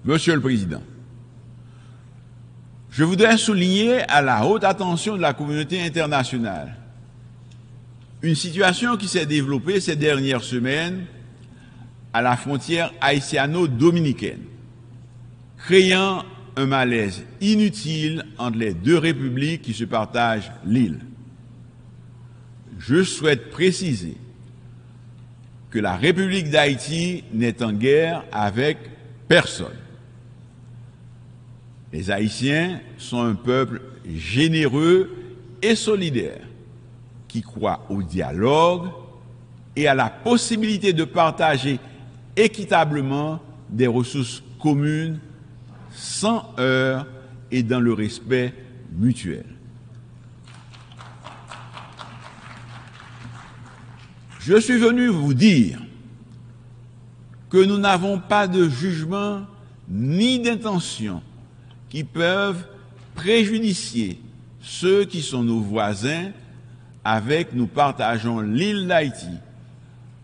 Monsieur le Président, je voudrais souligner à la haute attention de la communauté internationale une situation qui s'est développée ces dernières semaines à la frontière haïtiano-dominicaine, créant un malaise inutile entre les deux républiques qui se partagent l'île. Je souhaite préciser que la République d'Haïti n'est en guerre avec personne. Les Haïtiens sont un peuple généreux et solidaire qui croit au dialogue et à la possibilité de partager équitablement des ressources communes sans heurts et dans le respect mutuel. Je suis venu vous dire que nous n'avons pas de jugement ni d'intention qui peuvent préjudicier ceux qui sont nos voisins, avec nous partageons l'île d'Haïti,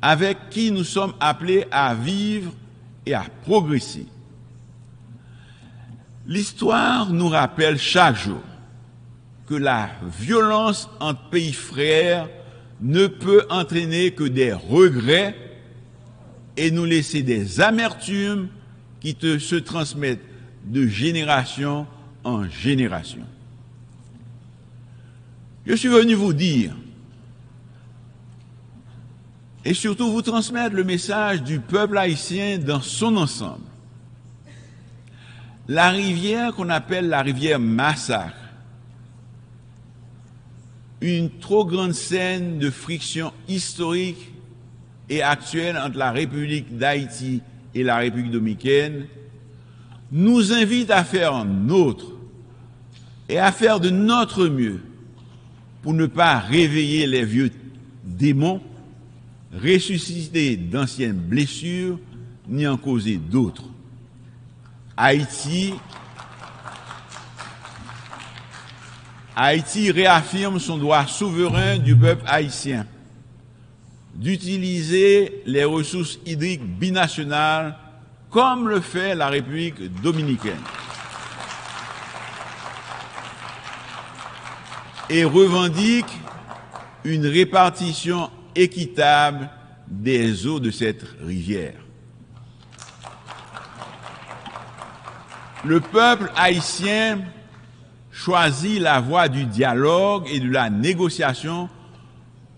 avec qui nous sommes appelés à vivre et à progresser. L'histoire nous rappelle chaque jour que la violence entre pays frères ne peut entraîner que des regrets et nous laisser des amertumes qui se transmettent de génération en génération. Je suis venu vous dire et surtout vous transmettre le message du peuple haïtien dans son ensemble. La rivière qu'on appelle la rivière Massacre, une trop grande scène de friction historique et actuelle entre la République d'Haïti et la République dominicaine, nous invite à faire nôtre et à faire de notre mieux pour ne pas réveiller les vieux démons, ressusciter d'anciennes blessures, ni en causer d'autres. Haïti réaffirme son droit souverain du peuple haïtien d'utiliser les ressources hydriques binationales comme le fait la République dominicaine et revendique une répartition équitable des eaux de cette rivière. Le peuple haïtien choisit la voie du dialogue et de la négociation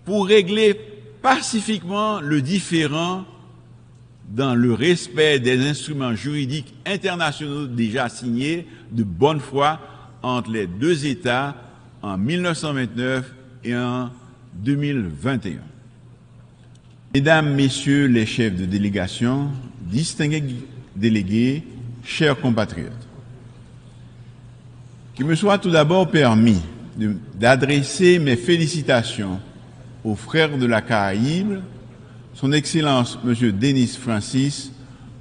pour régler pacifiquement le différend dans le respect des instruments juridiques internationaux déjà signés de bonne foi entre les deux États en 1929 et en 2021. Mesdames, Messieurs les chefs de délégation, distingués délégués, chers compatriotes, qu'il me soit tout d'abord permis d'adresser mes félicitations aux frères de la Caraïbe, son Excellence M. Denis Francis,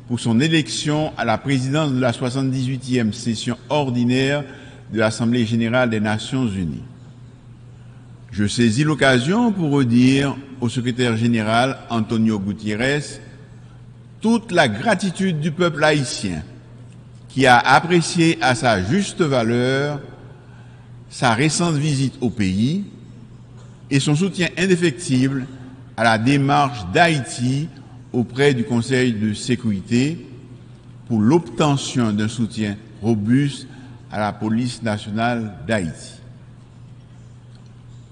pour son élection à la présidence de la 78e session ordinaire de l'Assemblée générale des Nations unies. Je saisis l'occasion pour redire au secrétaire général Antonio Gutiérrez toute la gratitude du peuple haïtien qui a apprécié à sa juste valeur sa récente visite au pays et son soutien indéfectible à la démarche d'Haïti auprès du Conseil de sécurité pour l'obtention d'un soutien robuste à la police nationale d'Haïti.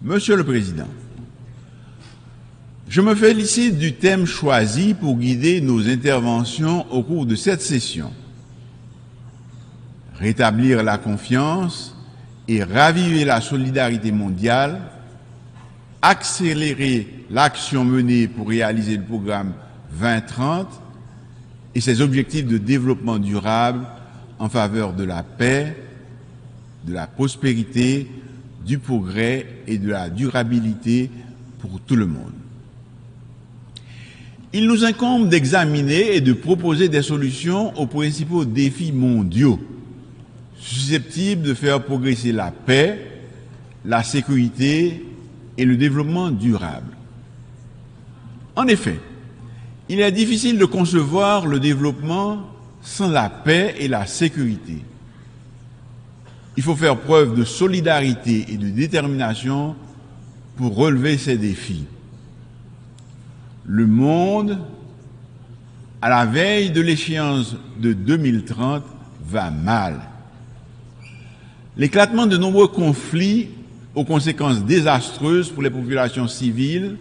Monsieur le Président, je me félicite du thème choisi pour guider nos interventions au cours de cette session. Rétablir la confiance et raviver la solidarité mondiale, accélérer l'action menée pour réaliser le programme 2030 et ses objectifs de développement durable en faveur de la paix, de la prospérité, du progrès et de la durabilité pour tout le monde. Il nous incombe d'examiner et de proposer des solutions aux principaux défis mondiaux susceptibles de faire progresser la paix, la sécurité et le développement durable. En effet, il est difficile de concevoir le développement sans la paix et la sécurité. Il faut faire preuve de solidarité et de détermination pour relever ces défis. Le monde, à la veille de l'échéance de 2030, va mal. L'éclatement de nombreux conflits aux conséquences désastreuses pour les populations civiles,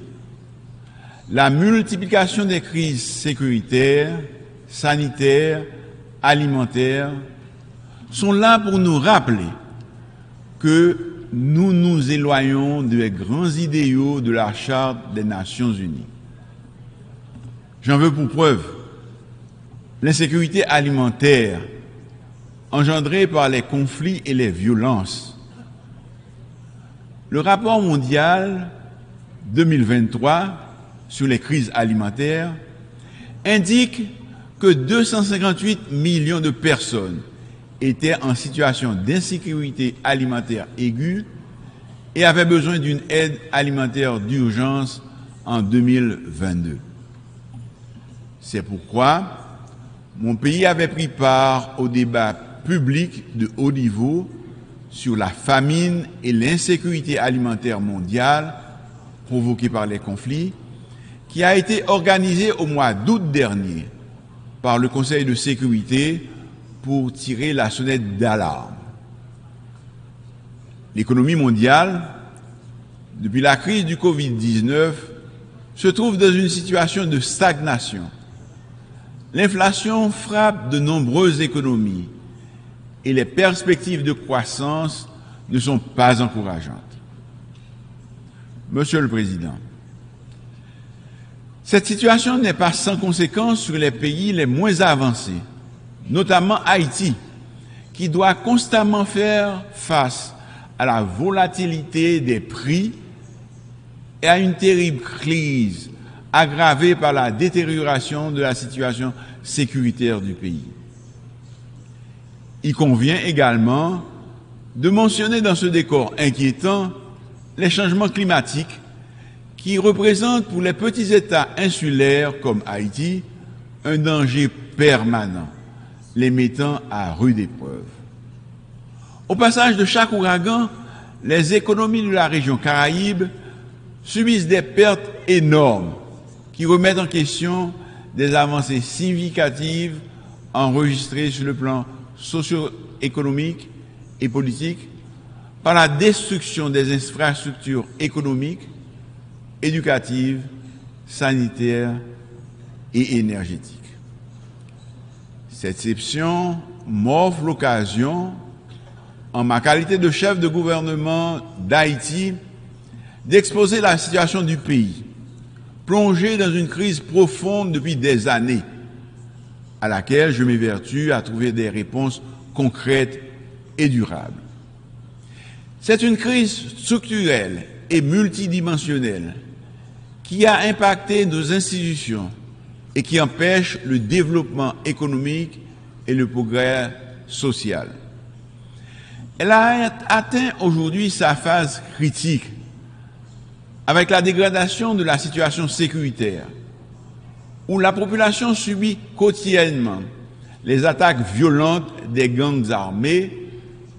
la multiplication des crises sécuritaires, sanitaires, alimentaires, sont là pour nous rappeler que nous nous éloignons des grands idéaux de la Charte des Nations Unies. J'en veux pour preuve l'insécurité alimentaire engendrée par les conflits et les violences. Le rapport mondial 2023 sur les crises alimentaires indique que 258 millions de personnes étaient en situation d'insécurité alimentaire aiguë et avaient besoin d'une aide alimentaire d'urgence en 2022. C'est pourquoi mon pays avait pris part au débat public de haut niveau sur la famine et l'insécurité alimentaire mondiale provoquée par les conflits, qui a été organisé au mois d'août dernier par le Conseil de sécurité pour tirer la sonnette d'alarme. L'économie mondiale, depuis la crise du Covid-19, se trouve dans une situation de stagnation. L'inflation frappe de nombreuses économies et les perspectives de croissance ne sont pas encourageantes. Monsieur le Président, cette situation n'est pas sans conséquence sur les pays les moins avancés, notamment Haïti, qui doit constamment faire face à la volatilité des prix et à une terrible crise aggravée par la détérioration de la situation sécuritaire du pays. Il convient également de mentionner dans ce décor inquiétant les changements climatiques qui représentent pour les petits États insulaires comme Haïti un danger permanent, les mettant à rude épreuve. Au passage de chaque ouragan, les économies de la région Caraïbe subissent des pertes énormes qui remettent en question des avancées significatives enregistrées sur le plan socio-économique et politique par la destruction des infrastructures économiques, éducatives, sanitaires et énergétiques. Cette exception m'offre l'occasion, en ma qualité de chef de gouvernement d'Haïti, d'exposer la situation du pays, plongé dans une crise profonde depuis des années, à laquelle je m'évertue à trouver des réponses concrètes et durables. C'est une crise structurelle et multidimensionnelle qui a impacté nos institutions et qui empêche le développement économique et le progrès social. Elle a atteint aujourd'hui sa phase critique avec la dégradation de la situation sécuritaire, où la population subit quotidiennement les attaques violentes des gangs armés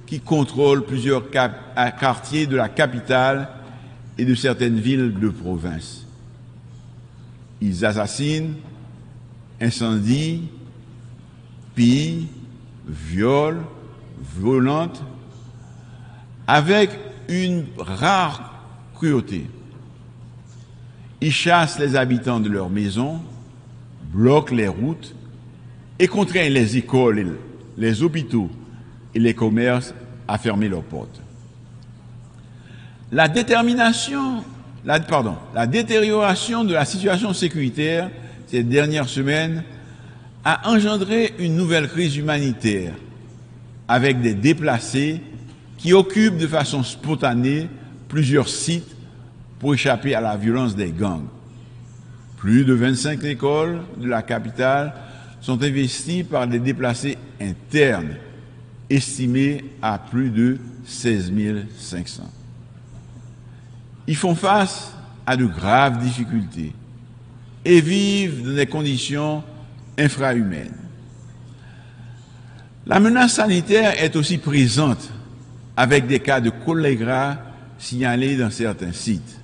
qui contrôlent plusieurs quartiers de la capitale et de certaines villes de province. Ils assassinent, incendient, pillent, violent, violentent, avec une rare cruauté. Ils chassent les habitants de leurs maisons, bloquent les routes et contraignent les écoles, les hôpitaux et les commerces à fermer leurs portes. La détérioration de la situation sécuritaire ces dernières semaines a engendré une nouvelle crise humanitaire avec des déplacés qui occupent de façon spontanée plusieurs sites pour échapper à la violence des gangs. Plus de 25 écoles de la capitale sont investies par des déplacés internes, estimés à plus de 16 500. Ils font face à de graves difficultés et vivent dans des conditions infrahumaines. La menace sanitaire est aussi présente avec des cas de choléra signalés dans certains sites,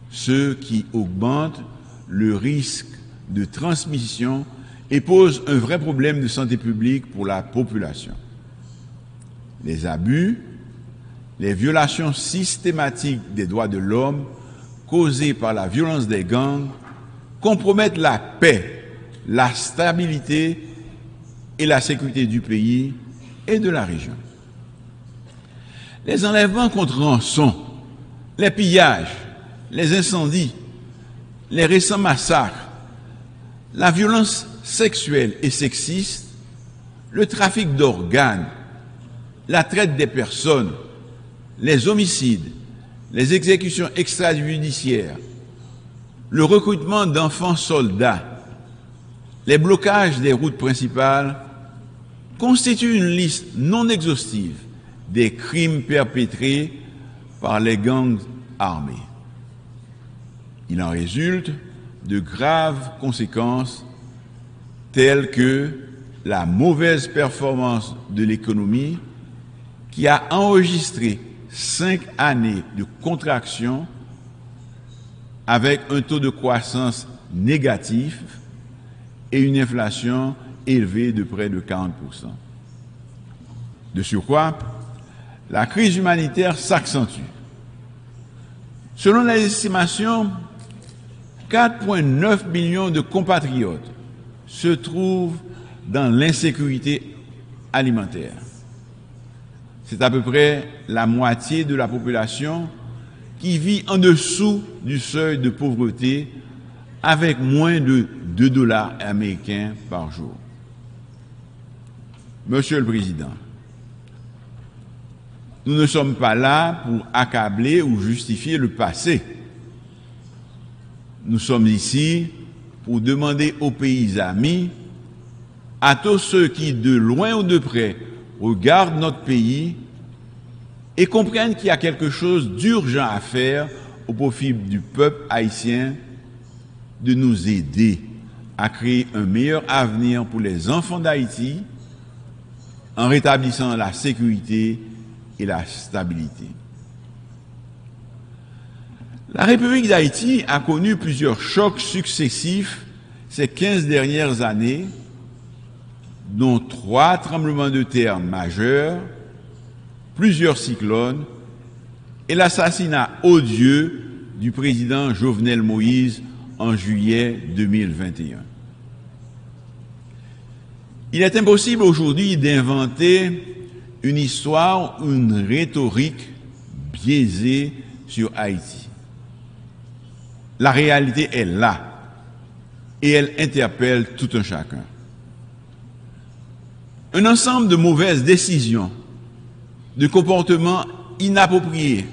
ce qui augmente le risque de transmission et pose un vrai problème de santé publique pour la population. Les abus, les violations systématiques des droits de l'homme causées par la violence des gangs compromettent la paix, la stabilité et la sécurité du pays et de la région. Les enlèvements contre rançon, les pillages, les incendies, les récents massacres, la violence sexuelle et sexiste, le trafic d'organes, la traite des personnes, les homicides, les exécutions extrajudiciaires, le recrutement d'enfants soldats, les blocages des routes principales constituent une liste non exhaustive des crimes perpétrés par les gangs armés. Il en résulte de graves conséquences telles que la mauvaise performance de l'économie qui a enregistré 5 années de contraction avec un taux de croissance négatif et une inflation élevée de près de 40%. De surcroît, la crise humanitaire s'accentue. Selon les estimations, 4,9 millions de compatriotes se trouvent dans l'insécurité alimentaire. C'est à peu près la moitié de la population qui vit en dessous du seuil de pauvreté avec moins de $2 américains par jour. Monsieur le Président, nous ne sommes pas là pour accabler ou justifier le passé. Nous sommes ici pour demander aux pays amis, à tous ceux qui, de loin ou de près, regardent notre pays et comprennent qu'il y a quelque chose d'urgent à faire au profit du peuple haïtien, de nous aider à créer un meilleur avenir pour les enfants d'Haïti en rétablissant la sécurité et la stabilité. La République d'Haïti a connu plusieurs chocs successifs ces 15 dernières années, dont 3 tremblements de terre majeurs, plusieurs cyclones et l'assassinat odieux du président Jovenel Moïse en juillet 2021. Il est impossible aujourd'hui d'inventer une histoire ou une rhétorique biaisée sur Haïti. La réalité est là et elle interpelle tout un chacun. Un ensemble de mauvaises décisions, de comportements inappropriés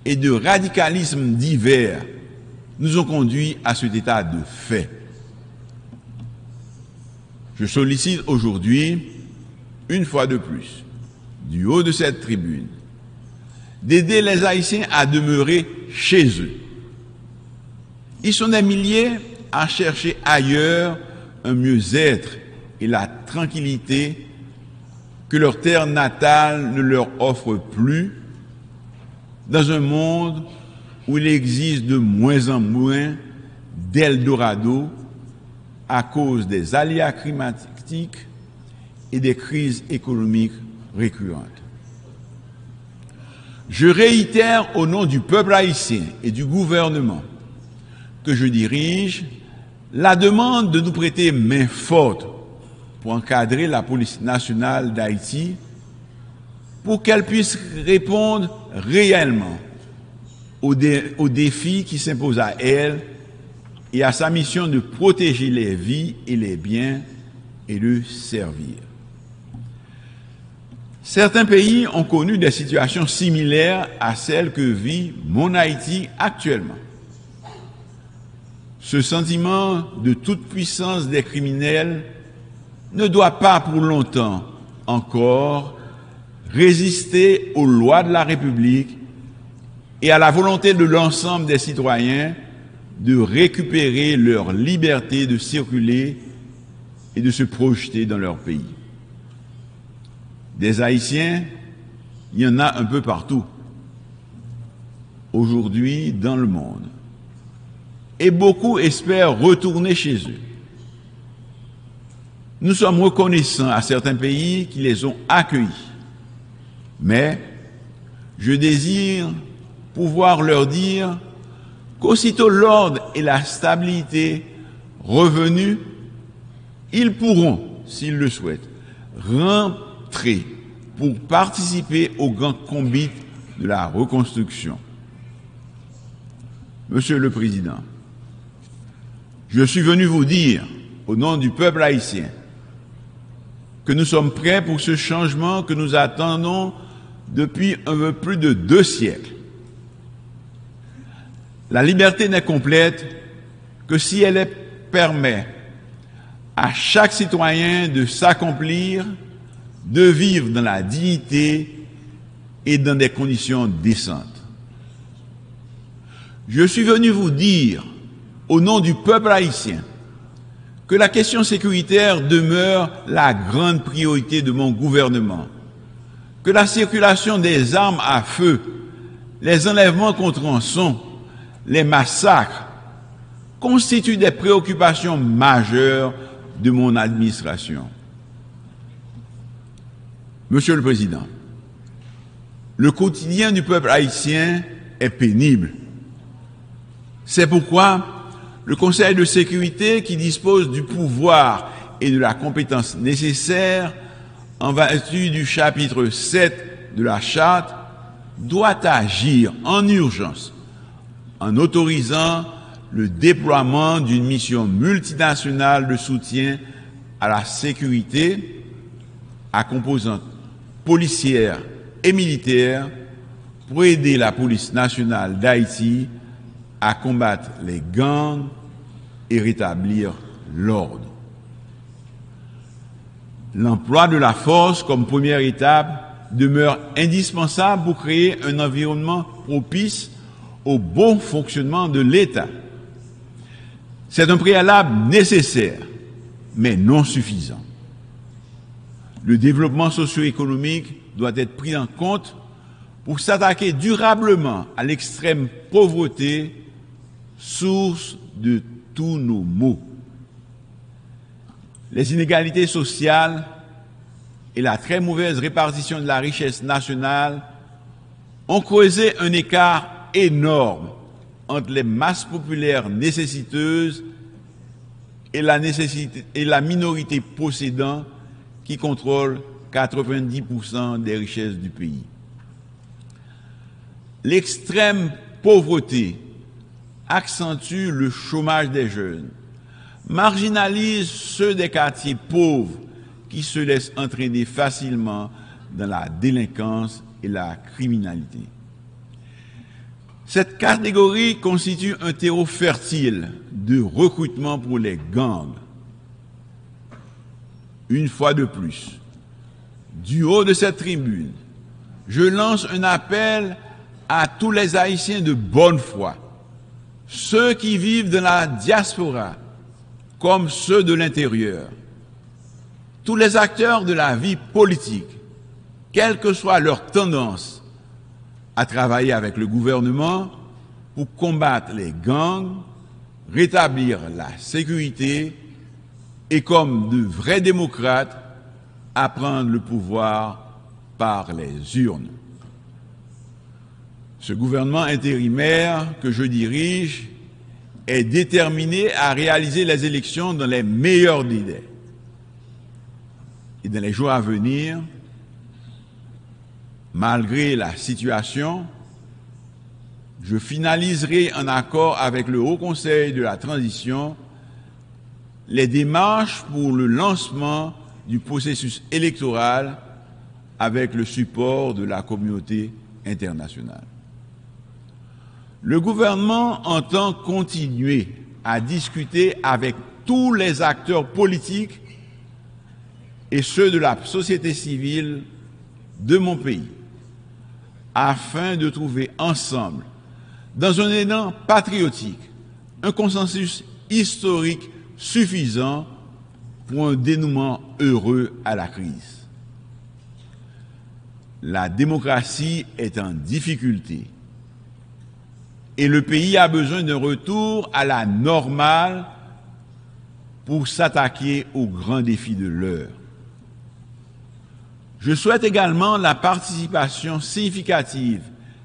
et de radicalismes divers nous ont conduits à cet état de fait. Je sollicite aujourd'hui, une fois de plus, du haut de cette tribune, d'aider les Haïtiens à demeurer chez eux. Ils sont des milliers à chercher ailleurs un mieux-être et la tranquillité que leur terre natale ne leur offre plus, dans un monde où il existe de moins en moins d'Eldorado à cause des aléas climatiques et des crises économiques récurrentes. Je réitère au nom du peuple haïtien et du gouvernement que je dirige la demande de nous prêter main forte pour encadrer la police nationale d'Haïti pour qu'elle puisse répondre réellement aux défis qui s'imposent à elle et à sa mission de protéger les vies et les biens et de servir. Certains pays ont connu des situations similaires à celles que vit mon Haïti actuellement. Ce sentiment de toute puissance des criminels ne doit pas pour longtemps encore résister aux lois de la République et à la volonté de l'ensemble des citoyens de récupérer leur liberté de circuler et de se projeter dans leur pays. Des Haïtiens, il y en a un peu partout, aujourd'hui dans le monde. Et beaucoup espèrent retourner chez eux. Nous sommes reconnaissants à certains pays qui les ont accueillis. Mais je désire pouvoir leur dire qu'aussitôt l'ordre et la stabilité revenus, ils pourront, s'ils le souhaitent, rentrer pour participer au grand combat de la reconstruction. Monsieur le Président, je suis venu vous dire, au nom du peuple haïtien, que nous sommes prêts pour ce changement que nous attendons depuis un peu plus de 2 siècles. La liberté n'est complète que si elle permet à chaque citoyen de s'accomplir, de vivre dans la dignité et dans des conditions décentes. Je suis venu vous dire, au nom du peuple haïtien, que la question sécuritaire demeure la grande priorité de mon gouvernement, que la circulation des armes à feu, les enlèvements contre rançon, les massacres constituent des préoccupations majeures de mon administration. Monsieur le Président, le quotidien du peuple haïtien est pénible. C'est pourquoi le Conseil de sécurité, qui dispose du pouvoir et de la compétence nécessaires en vertu du chapitre 7 de la Charte, doit agir en urgence en autorisant le déploiement d'une mission multinationale de soutien à la sécurité à composante policière et militaire pour aider la police nationale d'Haïti à combattre les gangs et rétablir l'ordre. L'emploi de la force comme première étape demeure indispensable pour créer un environnement propice au bon fonctionnement de l'État. C'est un préalable nécessaire, mais non suffisant. Le développement socio-économique doit être pris en compte pour s'attaquer durablement à l'extrême pauvreté, source de tous nos maux. Les inégalités sociales et la très mauvaise répartition de la richesse nationale ont creusé un écart énorme entre les masses populaires nécessiteuses et la minorité possédant qui contrôle 90% des richesses du pays. L'extrême pauvreté accentue le chômage des jeunes, marginalise ceux des quartiers pauvres qui se laissent entraîner facilement dans la délinquance et la criminalité. Cette catégorie constitue un terreau fertile de recrutement pour les gangs. Une fois de plus, du haut de cette tribune, je lance un appel à tous les Haïtiens de bonne foi, ceux qui vivent dans la diaspora comme ceux de l'intérieur, tous les acteurs de la vie politique, quelle que soit leur tendance, à travailler avec le gouvernement pour combattre les gangs, rétablir la sécurité et, comme de vrais démocrates, à prendre le pouvoir par les urnes. Ce gouvernement intérimaire que je dirige est déterminé à réaliser les élections dans les meilleurs délais. Et dans les jours à venir, malgré la situation, je finaliserai en accord avec le Haut Conseil de la Transition les démarches pour le lancement du processus électoral avec le support de la communauté internationale. Le gouvernement entend continuer à discuter avec tous les acteurs politiques et ceux de la société civile de mon pays, afin de trouver ensemble, dans un élan patriotique, un consensus historique suffisant pour un dénouement heureux à la crise. la démocratie est en difficulté et le pays a besoin d'un retour à la normale pour s'attaquer aux grands défis de l'heure. Je souhaite également la participation significative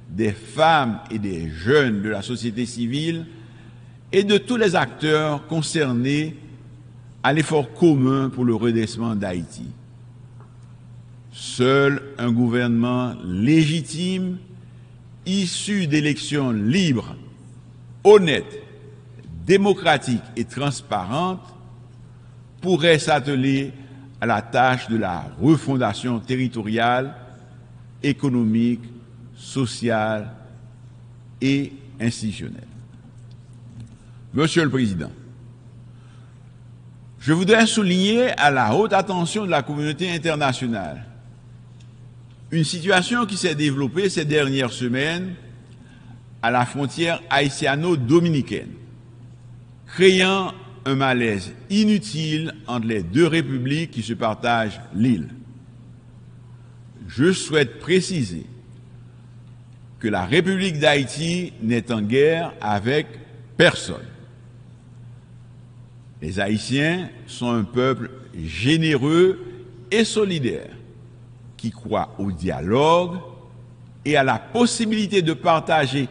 des femmes et des jeunes de la société civile et de tous les acteurs concernés à l'effort commun pour le redressement d'Haïti. Seul un gouvernement légitime, issu d'élections libres, honnêtes, démocratiques et transparentes, pourrait s'atteler à la tâche de la refondation territoriale, économique, sociale et institutionnelle. Monsieur le Président, je voudrais souligner à la haute attention de la communauté internationale une situation qui s'est développée ces dernières semaines à la frontière haïtiano-dominicaine, créant un malaise inutile entre les deux républiques qui se partagent l'île. Je souhaite préciser que la République d'Haïti n'est en guerre avec personne. Les Haïtiens sont un peuple généreux et solidaire qui croit au dialogue et à la possibilité de partager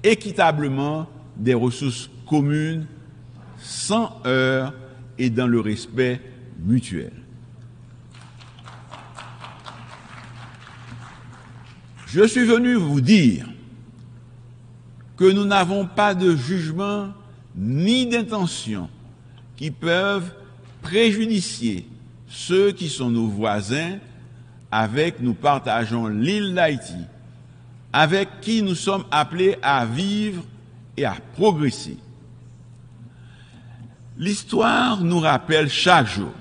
équitablement des ressources communes sans heurts et dans le respect mutuel. Je suis venu vous dire que nous n'avons pas de jugement ni d'intention qui peuvent préjudicier ceux qui sont nos voisins, avec nous partageons l'île d'Haïti, avec qui nous sommes appelés à vivre et à progresser. L'histoire nous rappelle chaque jour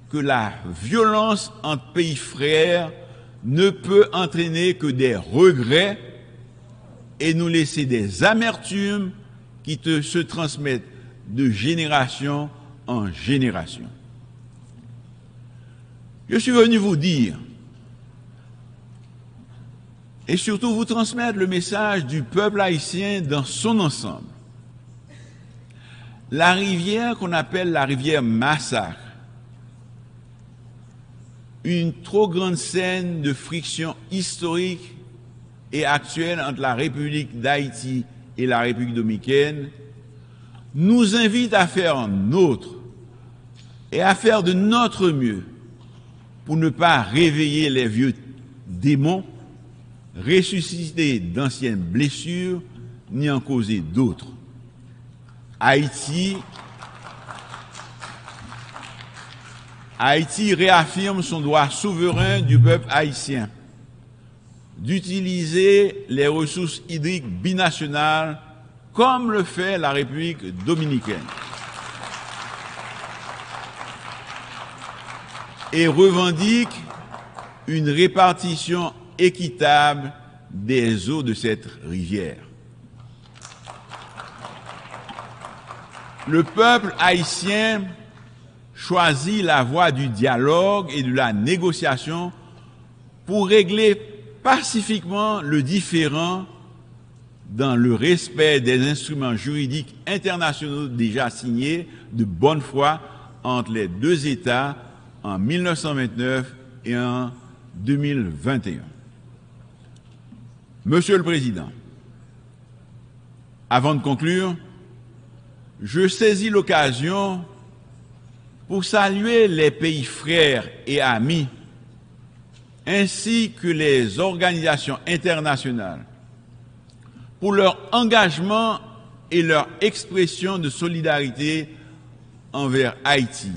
que la violence entre pays frères ne peut entraîner que des regrets et nous laisser des amertumes qui se transmettent de génération en génération. Je suis venu vous dire et surtout vous transmettre le message du peuple haïtien dans son ensemble. La rivière qu'on appelle la rivière Massacre, une trop grande scène de friction historique et actuelle entre la République d'Haïti et la République dominicaine, nous invite à faire nôtre et à faire de notre mieux pour ne pas réveiller les vieux démons, ressusciter d'anciennes blessures, ni en causer d'autres. Haïti réaffirme son droit souverain du peuple haïtien d'utiliser les ressources hydriques binationales comme le fait la République dominicaine et revendique une répartition équitable des eaux de cette rivière. Le peuple haïtien choisit la voie du dialogue et de la négociation pour régler pacifiquement le différend dans le respect des instruments juridiques internationaux déjà signés de bonne foi entre les deux États en 1929 et en 2021. Monsieur le Président, avant de conclure, je saisis l'occasion pour saluer les pays frères et amis, ainsi que les organisations internationales, pour leur engagement et leur expression de solidarité envers Haïti